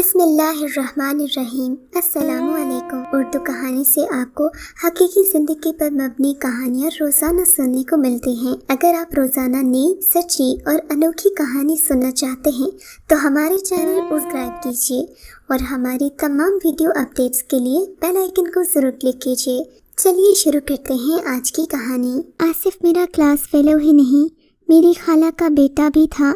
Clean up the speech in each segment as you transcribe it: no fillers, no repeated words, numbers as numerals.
بسم اللہ الرحمن الرحیم۔ السلام علیکم۔ اردو کہانی سے آپ کو حقیقی زندگی پر مبنی کہانیاں روزانہ سننے کو ملتی ہیں۔ اگر آپ روزانہ نئی، سچی اور انوکھی کہانی سننا چاہتے ہیں تو ہمارے چینل کو سبسکرائب کیجیے اور ہماری تمام ویڈیو اپڈیٹس کے لیے بیل آئیکن کو ضرور کلک کیجیے۔ چلیے شروع کرتے ہیں آج کی کہانی۔ آصف میرا کلاس فیلو ہی نہیں، میری خالہ کا بیٹا بھی تھا۔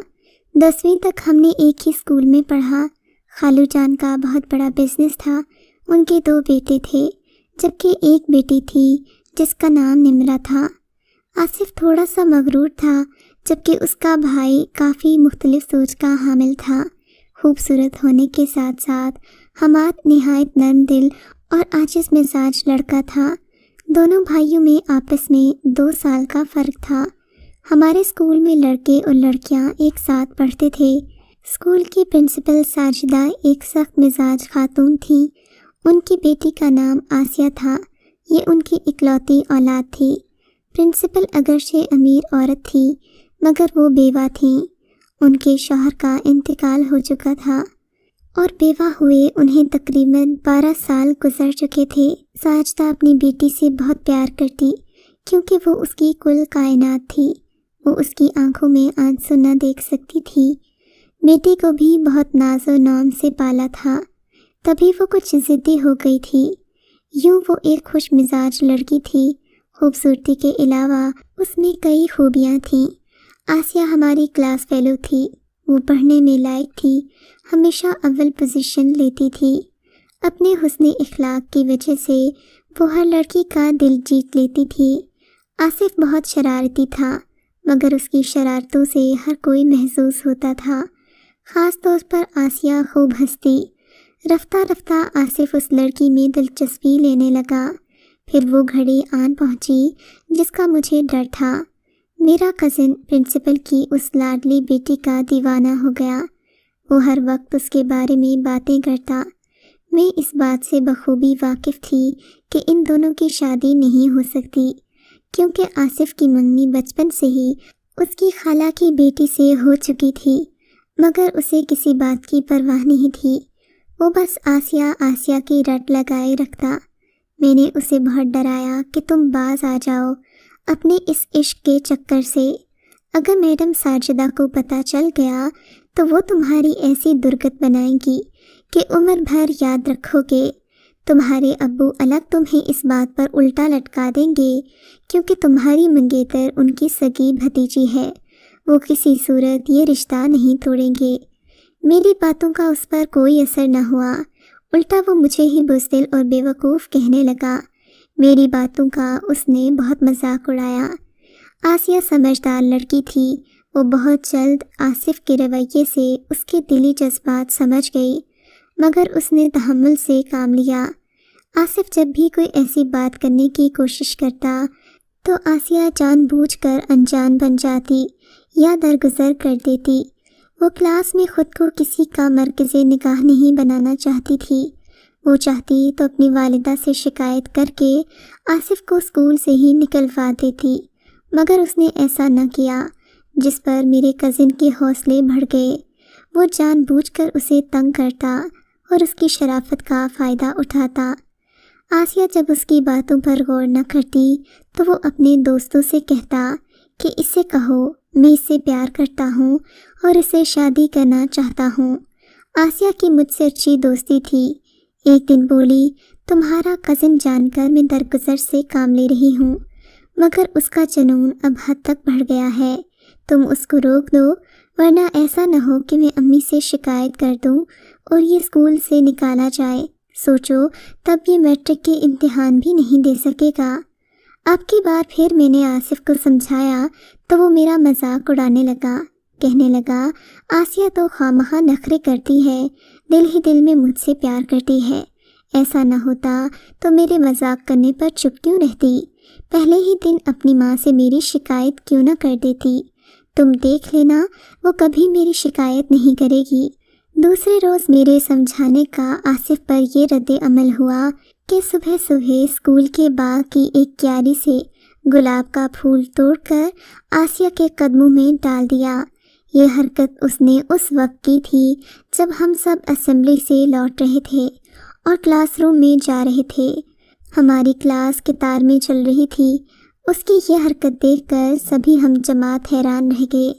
10ویں تک ہم نے ایک ہی اسکول میں پڑھا۔ خالو جان کا بہت بڑا بزنس تھا۔ ان کے 2 بیٹے تھے، جبکہ ایک بیٹی تھی جس کا نام نمرہ تھا۔ آصف تھوڑا سا مغرور تھا، جبکہ اس کا بھائی کافی مختلف سوچ کا حامل تھا۔ خوبصورت ہونے کے ساتھ ساتھ حماد نہایت نرم دل اور عاجز مزاج لڑکا تھا۔ دونوں بھائیوں میں آپس میں 2 سال کا فرق تھا۔ ہمارے اسکول میں لڑکے اور لڑکیاں ایک ساتھ پڑھتے تھے۔ اسکول کی پرنسپل ساجدہ ایک سخت مزاج خاتون تھیں۔ ان کی بیٹی کا نام آسیہ تھا۔ یہ ان کی اکلوتی اولاد تھی۔ پرنسپل اگرچہ امیر عورت تھی، مگر وہ بیوہ تھیں۔ ان کے شوہر کا انتقال ہو چکا تھا اور بیوہ ہوئے انہیں تقریباً 12 سال گزر چکے تھے۔ ساجدہ اپنی بیٹی سے بہت پیار کرتی، کیونکہ وہ اس کی کل کائنات تھی۔ وہ اس کی آنکھوں میں آنسو نہ دیکھ سکتی تھی۔ بیٹی کو بھی بہت ناز و نام سے پالا تھا، تبھی وہ کچھ ضدی ہو گئی تھی۔ یوں وہ ایک خوش مزاج لڑکی تھی۔ خوبصورتی کے علاوہ اس میں کئی خوبیاں تھیں۔ آسیہ ہماری کلاس فیلو تھی۔ وہ پڑھنے میں لائق تھی، ہمیشہ اول پوزیشن لیتی تھی۔ اپنے حسن اخلاق کی وجہ سے وہ ہر لڑکی کا دل جیت لیتی تھی۔ آصف بہت شرارتی تھا، مگر اس کی شرارتوں سے ہر کوئی محظوظ ہوتا تھا، خاص طور پر آسیہ خوب ہنستی۔ رفتہ رفتہ آصف اس لڑکی میں دلچسپی لینے لگا۔ پھر وہ گھڑی آن پہنچی جس کا مجھے ڈر تھا۔ میرا کزن پرنسپل کی اس لاڈلی بیٹی کا دیوانہ ہو گیا۔ وہ ہر وقت اس کے بارے میں باتیں کرتا۔ میں اس بات سے بخوبی واقف تھی کہ ان دونوں کی شادی نہیں ہو سکتی، کیونکہ آصف کی منگنی بچپن سے ہی اس کی خالہ کی بیٹی سے ہو چکی تھی، مگر اسے کسی بات کی پرواہ نہیں تھی۔ وہ بس آسیہ کی رٹ لگائے رکھتا۔ میں نے اسے بہت ڈرایا کہ تم باز آ جاؤ اپنے اس عشق کے چکر سے۔ اگر میڈم ساجدہ کو پتہ چل گیا تو وہ تمہاری ایسی درگت بنائے گی کہ عمر بھر یاد رکھو گے۔ تمہارے ابو الگ تمہیں اس بات پر الٹا لٹکا دیں گے، کیونکہ تمہاری منگیتر ان کی سگی بھتیجی ہے۔ وہ کسی صورت یہ رشتہ نہیں توڑیں گے۔ میری باتوں کا اس پر کوئی اثر نہ ہوا، الٹا وہ مجھے ہی بزدل اور بے وقوف کہنے لگا۔ میری باتوں کا اس نے بہت مذاق اڑایا۔ آسیہ سمجھدار لڑکی تھی۔ وہ بہت جلد آصف کے رویے سے اس کے دلی جذبات سمجھ گئی، مگر اس نے تحمل سے کام لیا۔ آصف جب بھی کوئی ایسی بات کرنے کی کوشش کرتا تو آسیہ جان بوجھ کر انجان بن جاتی یا درگزر کر دیتی۔ وہ کلاس میں خود کو کسی کا مرکز نگاہ نہیں بنانا چاہتی تھی۔ وہ چاہتی تو اپنی والدہ سے شکایت کر کے آصف کو اسکول سے ہی نکلوا دیتی، مگر اس نے ایسا نہ کیا، جس پر میرے کزن کے حوصلے بڑھ گئے۔ وہ جان بوجھ کر اسے تنگ کرتا اور اس کی شرافت کا فائدہ اٹھاتا۔ آسیہ جب اس کی باتوں پر غور نہ کرتی تو وہ اپنے دوستوں سے کہتا کہ اسے کہو میں اس سے پیار کرتا ہوں اور اسے شادی کرنا چاہتا ہوں۔ آسیہ کی مجھ سے اچھی دوستی تھی۔ ایک دن بولی، تمہارا کزن جان کر میں درگزر سے کام لے رہی ہوں، مگر اس کا جنون اب حد تک بڑھ گیا ہے۔ تم اس کو روک دو، ورنہ ایسا نہ ہو کہ میں امی سے شکایت کر دوں اور یہ اسکول سے نکالا جائے۔ سوچو، تب یہ میٹرک کے امتحان بھی نہیں دے سکے گا۔ اب کی بار پھر میں نے آصف کو سمجھایا تو وہ میرا مذاق اڑانے لگا، کہنے لگا آسیہ تو خواہ نخرے کرتی ہے، دل ہی دل میں مجھ سے پیار کرتی ہے۔ ایسا نہ ہوتا تو میرے مذاق کرنے پر چپ کیوں رہتی؟ پہلے ہی دن اپنی ماں سے میری شکایت کیوں نہ کر دیتی؟ تم دیکھ لینا، وہ کبھی میری شکایت نہیں کرے گی۔ دوسرے روز میرے سمجھانے کا آصف پر یہ رد عمل ہوا کہ صبح صبح اسکول کے باغ کی ایک کیاری سے گلاب کا پھول توڑ کر آسیہ کے قدموں میں ڈال دیا۔ یہ حرکت اس نے اس وقت کی تھی جب ہم سب اسمبلی سے لوٹ رہے تھے اور کلاس روم میں جا رہے تھے۔ ہماری کلاس قطار میں چل رہی تھی۔ اس کی یہ حرکت دیکھ کر سبھی ہم جماعت حیران رہ گئے۔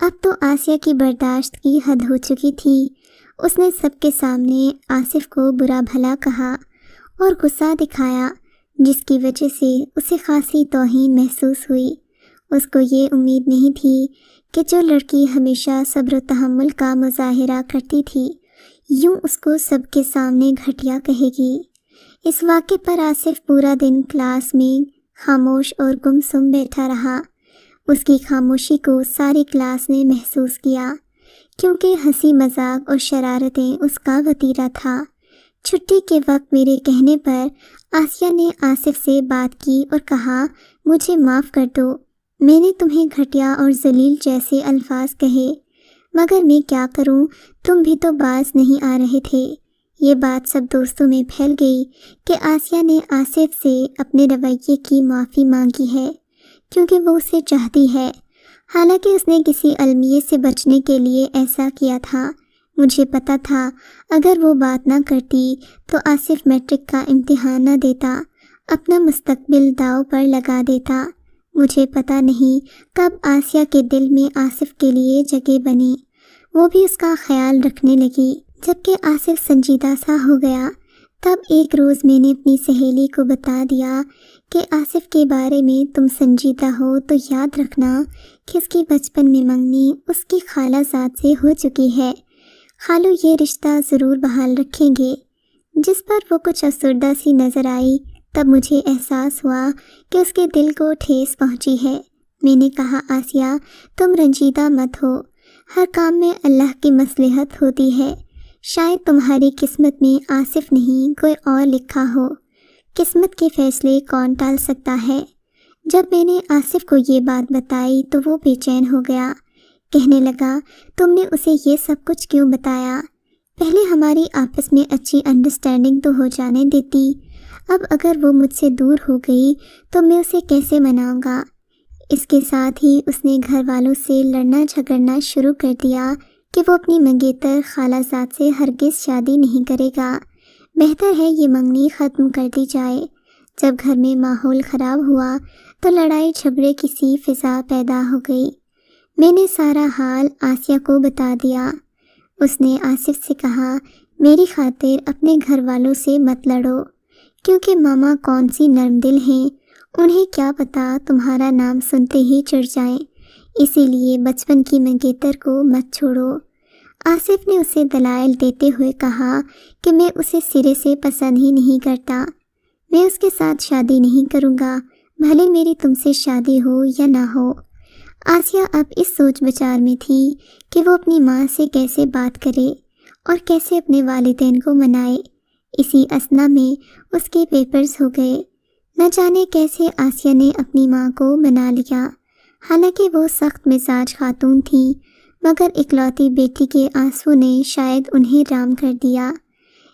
اب تو آسیہ کی برداشت کی حد ہو چکی تھی۔ اس نے سب کے سامنے آصف کو برا بھلا کہا اور غصہ دکھایا، جس کی وجہ سے اسے خاصی توہین محسوس ہوئی۔ اس کو یہ امید نہیں تھی کہ جو لڑکی ہمیشہ صبر و تحمل کا مظاہرہ کرتی تھی، یوں اس کو سب کے سامنے گھٹیا کہے گی۔ اس واقعے پر آصف پورا دن کلاس میں خاموش اور گمسم بیٹھا رہا۔ اس کی خاموشی کو ساری کلاس نے محسوس کیا، کیونکہ ہنسی مذاق اور شرارتیں اس کا وتیرہ تھا۔ چھٹی کے وقت میرے کہنے پر آسیہ نے آصف سے بات کی اور کہا، مجھے معاف کر دو، میں نے تمہیں گھٹیا اور ذلیل جیسے الفاظ کہے، مگر میں کیا کروں، تم بھی تو باز نہیں آ رہے تھے۔ یہ بات سب دوستوں میں پھیل گئی کہ آسیہ نے آصف سے اپنے رویے کی معافی مانگی ہے، کیونکہ وہ اسے چاہتی ہے، حالانکہ اس نے کسی المیے سے بچنے کے لیے ایسا کیا تھا۔ مجھے پتا تھا اگر وہ بات نہ کرتی تو آصف میٹرک کا امتحان نہ دیتا، اپنا مستقبل داؤ پر لگا دیتا۔ مجھے پتا نہیں کب آسیہ کے دل میں آصف کے لیے جگہ بنی، وہ بھی اس کا خیال رکھنے لگی۔ جب کہ آصف سنجیدہ سا ہو گیا، تب ایک روز میں نے اپنی سہیلی کو بتا دیا کہ آصف کے بارے میں تم سنجیدہ ہو تو یاد رکھنا کہ اس کی بچپن میں منگنی اس کی خالہ زاد سے ہو چکی ہے۔ خالو یہ رشتہ ضرور بحال رکھیں گے۔ جس پر وہ کچھ افسردہ سی نظر آئی، تب مجھے احساس ہوا کہ اس کے دل کو ٹھیس پہنچی ہے۔ میں نے کہا، آسیہ تم رنجیدہ مت ہو، ہر کام میں اللہ کی مصلحت ہوتی ہے۔ شاید تمہاری قسمت میں آصف نہیں کوئی اور لکھا ہو، قسمت کے فیصلے کون ٹال سکتا ہے۔ جب میں نے آصف کو یہ بات بتائی تو وہ بے چین ہو گیا، کہنے لگا، تم نے اسے یہ سب کچھ کیوں بتایا؟ پہلے ہماری آپس میں اچھی انڈرسٹینڈنگ تو ہو جانے دیتی، اب اگر وہ مجھ سے دور ہو گئی تو میں اسے کیسے مناؤں گا؟ اس کے ساتھ ہی اس نے گھر والوں سے لڑنا جھگڑنا شروع کر دیا کہ وہ اپنی منگیتر خالہ زاد سے ہرگز شادی نہیں کرے گا، بہتر ہے یہ منگنی ختم کر دی جائے۔ جب گھر میں ماحول خراب ہوا تو لڑائی جھگڑے کی سی فضا پیدا ہو گئی۔ میں نے سارا حال آسیہ کو بتا دیا۔ اس نے آصف سے کہا، میری خاطر اپنے گھر والوں سے مت لڑو، کیونکہ ماما کون سی نرم دل ہیں، انہیں کیا پتا تمہارا نام سنتے ہی چڑھ جائیں، اسی لیے بچپن کی منگیتر کو مت چھوڑو۔ آصف نے اسے دلائل دیتے ہوئے کہا کہ میں اسے سرے سے پسند ہی نہیں کرتا، میں اس کے ساتھ شادی نہیں کروں گا، بھلے میری تم سے شادی ہو یا نہ ہو۔ آسیہ اب اس سوچ بچار میں تھی کہ وہ اپنی ماں سے کیسے بات کرے اور کیسے اپنے والدین کو منائے۔ اسی اثنا میں اس کے پیپرز ہو گئے۔ نہ جانے کیسے آسیہ نے اپنی ماں کو منا لیا، حالانکہ وہ سخت مزاج خاتون تھیں، مگر اکلوتی بیٹی کے آنسو نے شاید انہیں رام کر دیا۔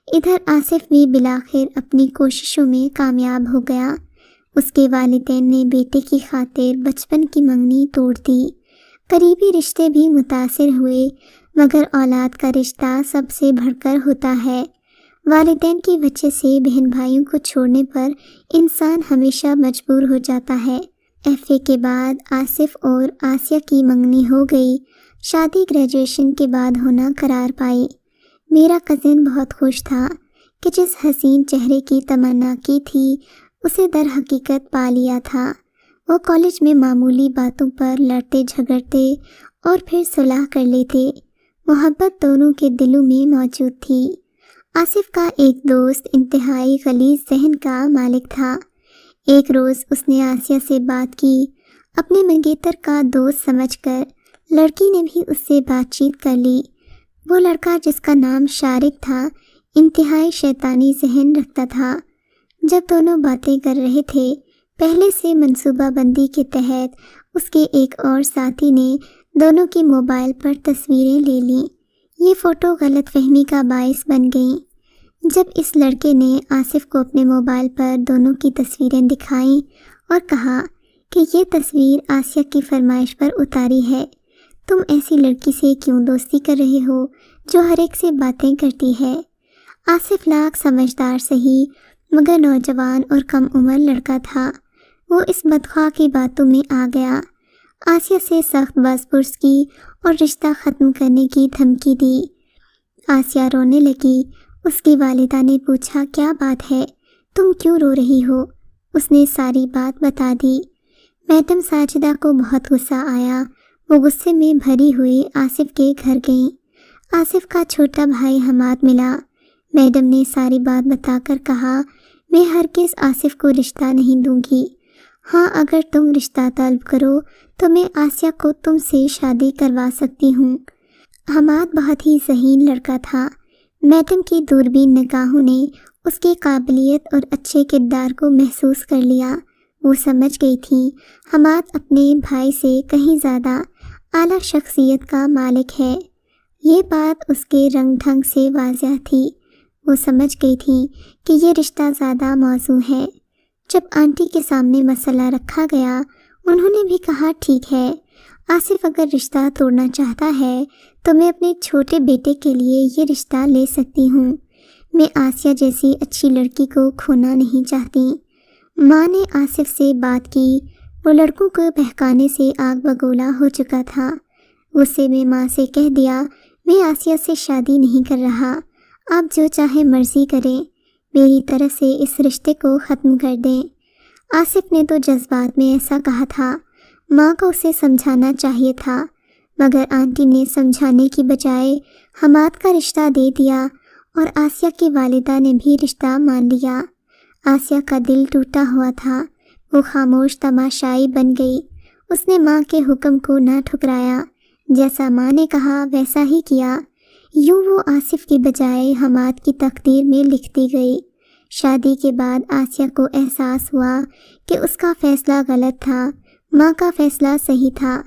ادھر آصف بھی بالآخر اپنی کوششوں میں کامیاب ہو گیا۔ اس کے والدین نے بیٹے کی خاطر بچپن کی منگنی توڑ دی۔ قریبی رشتے بھی متاثر ہوئے، مگر اولاد کا رشتہ سب سے بڑھ کر ہوتا ہے۔ والدین کی وجہ سے بہن بھائیوں کو چھوڑنے پر انسان ہمیشہ مجبور ہو جاتا ہے۔ ایف اے کے بعد آصف اور آسیہ کی منگنی ہو گئی۔ شادی گریجویشن کے بعد ہونا قرار پائی۔ میرا کزن بہت خوش تھا کہ جس حسین چہرے کی تمنا کی تھی اسے در حقیقت پا لیا تھا۔ وہ کالج میں معمولی باتوں پر لڑتے جھگڑتے اور پھر صلح کر لیتے۔ محبت دونوں کے دلوں میں موجود تھی۔ آصف کا ایک دوست انتہائی غلیظ ذہن کا مالک تھا۔ ایک روز اس نے آسیہ سے بات کی، اپنے منگیتر کا دوست سمجھ کر۔ لڑکی نے بھی اس سے بات چیت کر لی۔ وہ لڑکا جس کا نام شارق تھا انتہائی شیطانی ذہن رکھتا تھا۔ جب دونوں باتیں کر رہے تھے، پہلے سے منصوبہ بندی کے تحت اس کے ایک اور ساتھی نے دونوں کی موبائل پر تصویریں لے لیں۔ یہ فوٹو غلط فہمی کا باعث بن گئیں۔ جب اس لڑکے نے آصف کو اپنے موبائل پر دونوں کی تصویریں دکھائیں اور کہا کہ یہ تصویر آسیہ کی فرمائش پر اتاری ہے، تم ایسی لڑکی سے کیوں دوستی کر رہے ہو جو ہر ایک سے باتیں کرتی ہے؟ آصف لاکھ سمجھدار سہی مگر نوجوان اور کم عمر لڑکا تھا۔ وہ اس بدخواہ کی باتوں میں آ گیا، آسیہ سے سخت بحث پرس کی اور رشتہ ختم کرنے کی دھمکی دی۔ آسیہ رونے لگی۔ اس کی والدہ نے پوچھا، کیا بات ہے، تم کیوں رو رہی ہو؟ اس نے ساری بات بتا دی۔ میڈم ساجدہ کو بہت غصہ آیا۔ وہ غصے میں بھری ہوئی آصف کے گھر گئیں۔ آصف کا چھوٹا بھائی حماد ملا۔ میڈم نے ساری بات بتا کر کہا، میں ہرگز آصف کو رشتہ نہیں دوں گی۔ ہاں، اگر تم رشتہ طلب کرو تو میں آسیہ کو تم سے شادی کروا سکتی ہوں۔ حماد بہت ہی ذہین لڑکا تھا۔ میڈم کی دوربین نگاہوں نے اس کی قابلیت اور اچھے کردار کو محسوس کر لیا۔ وہ سمجھ گئی تھی حماد اپنے بھائی سے کہیں زیادہ اعلیٰ شخصیت کا مالک ہے۔ یہ بات اس کے رنگ ڈھنگ سے واضح تھی۔ وہ سمجھ گئی تھی کہ یہ رشتہ زیادہ موزوں ہے۔ جب آنٹی کے سامنے مسئلہ رکھا گیا، انہوں نے بھی کہا، ٹھیک ہے، آصف اگر رشتہ توڑنا چاہتا ہے تو میں اپنے چھوٹے بیٹے کے لیے یہ رشتہ لے سکتی ہوں۔ میں آسیہ جیسی اچھی لڑکی کو کھونا نہیں چاہتی۔ ماں نے آصف سے بات کی۔ وہ لڑکوں کو بہکانے سے آگ بگولا ہو چکا تھا۔ غصے میں ماں سے کہہ دیا، میں آسیہ سے شادی نہیں کر رہا، آپ جو چاہے مرضی کریں، میری طرف سے اس رشتے کو ختم کر دیں۔ آصف نے تو جذبات میں ایسا کہا تھا، ماں کو اسے سمجھانا چاہیے تھا، مگر آنٹی نے سمجھانے کی بجائے حماد کا رشتہ دے دیا اور آسیہ کی والدہ نے بھی رشتہ مان لیا۔ آسیہ کا دل ٹوٹا ہوا تھا۔ وہ خاموش تماشائی بن گئی۔ اس نے ماں کے حکم کو نہ ٹھکرایا، جیسا ماں نے کہا ویسا ہی کیا۔ یوں وہ آصف کی بجائے حماد کی تقدیر میں لکھتی گئی۔ شادی کے بعد آسیہ کو احساس ہوا کہ اس کا فیصلہ غلط تھا، ماں کا فیصلہ صحیح تھا۔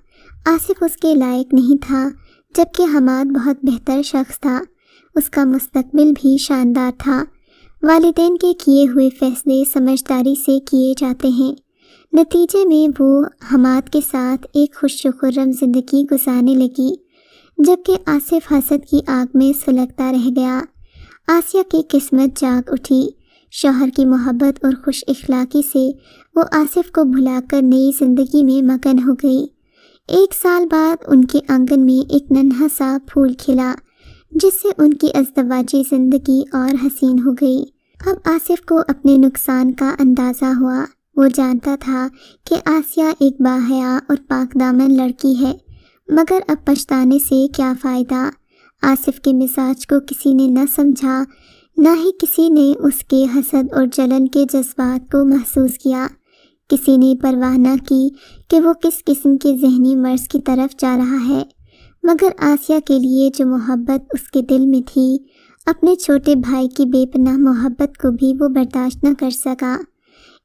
آصف اس کے لائق نہیں تھا، جبکہ حماد بہت بہتر شخص تھا۔ اس کا مستقبل بھی شاندار تھا۔ والدین کے کیے ہوئے فیصلے سمجھداری سے کیے جاتے ہیں۔ نتیجے میں وہ حماد کے ساتھ ایک خوش و خرم زندگی گزارنے لگی، جبکہ آصف حسد کی آگ میں سلگتا رہ گیا۔ آسیہ کی قسمت جاگ اٹھی۔ شوہر کی محبت اور خوش اخلاقی سے وہ آصف کو بھلا کر نئی زندگی میں مگن ہو گئی۔ 1 سال بعد ان کے آنگن میں ایک ننھا سا پھول کھلا، جس سے ان کی ازدواجی زندگی اور حسین ہو گئی۔ اب آصف کو اپنے نقصان کا اندازہ ہوا۔ وہ جانتا تھا کہ آسیہ ایک باحیا اور پاک دامن لڑکی ہے، مگر اب پچھتانے سے کیا فائدہ۔ آصف کے مزاج کو کسی نے نہ سمجھا، نہ ہی کسی نے اس کے حسد اور جلن کے جذبات کو محسوس کیا۔ کسی نے پرواہ نہ کی کہ وہ کس قسم کے ذہنی مرض کی طرف جا رہا ہے، مگر آسیہ کے لیے جو محبت اس کے دل میں تھی، اپنے چھوٹے بھائی کی بے پناہ محبت کو بھی وہ برداشت نہ کر سکا۔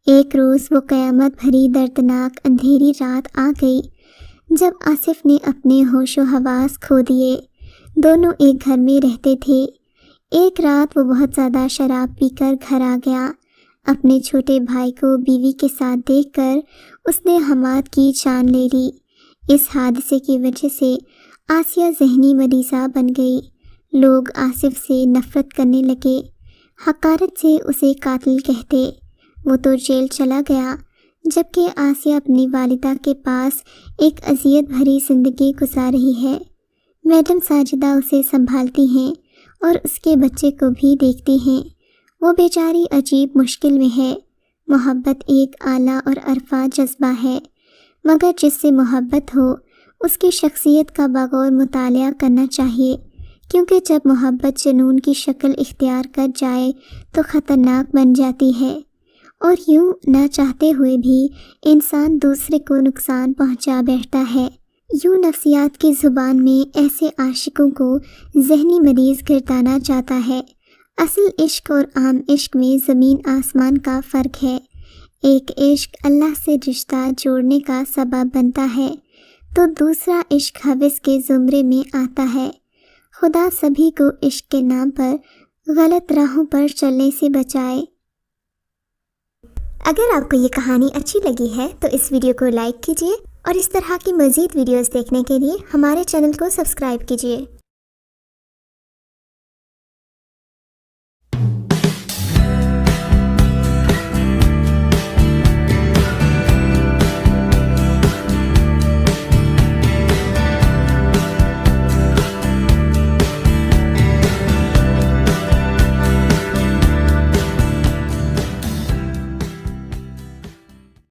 ایک روز وہ قیامت بھری دردناک اندھیری رات آ گئی، جب آصف نے اپنے ہوش و حواس کھو دیے۔ دونوں ایک گھر میں رہتے تھے۔ ایک رات وہ بہت زیادہ شراب پی کر گھر آ گیا۔ اپنے چھوٹے بھائی کو بیوی کے ساتھ دیکھ کر اس نے حماد کی جان لے لی۔ اس حادثے کی وجہ سے آسیہ ذہنی مریضہ بن گئی۔ لوگ آصف سے نفرت کرنے لگے، حقارت سے اسے قاتل کہتے۔ وہ تو جیل چلا گیا، جبکہ آسیہ اپنی والدہ کے پاس ایک اذیت بھری زندگی گزار رہی ہے۔ میڈم ساجدہ اسے سنبھالتی ہیں اور اس کے بچے کو بھی دیکھتی ہیں۔ وہ بیچاری عجیب مشکل میں ہے۔ محبت ایک اعلیٰ اور عرفہ جذبہ ہے، مگر جس سے محبت ہو اس کی شخصیت کا بغور مطالعہ کرنا چاہیے، کیونکہ جب محبت جنون کی شکل اختیار کر جائے تو خطرناک بن جاتی ہے، اور یوں نہ چاہتے ہوئے بھی انسان دوسرے کو نقصان پہنچا بیٹھتا ہے۔ یوں نفسیات کی زبان میں ایسے عاشقوں کو ذہنی مریض گردانا جاتا ہے۔ اصل عشق اور عام عشق میں زمین آسمان کا فرق ہے۔ ایک عشق اللہ سے رشتہ جوڑنے کا سبب بنتا ہے، تو دوسرا عشق ہوس کے زمرے میں آتا ہے۔ خدا سبھی کو عشق کے نام پر غلط راہوں پر چلنے سے بچائے۔ اگر آپ کو یہ کہانی اچھی لگی ہے تو اس ویڈیو کو لائک کیجیے اور اس طرح کی مزید ویڈیوز دیکھنے کے لیے ہمارے چینل کو سبسکرائب کیجیے۔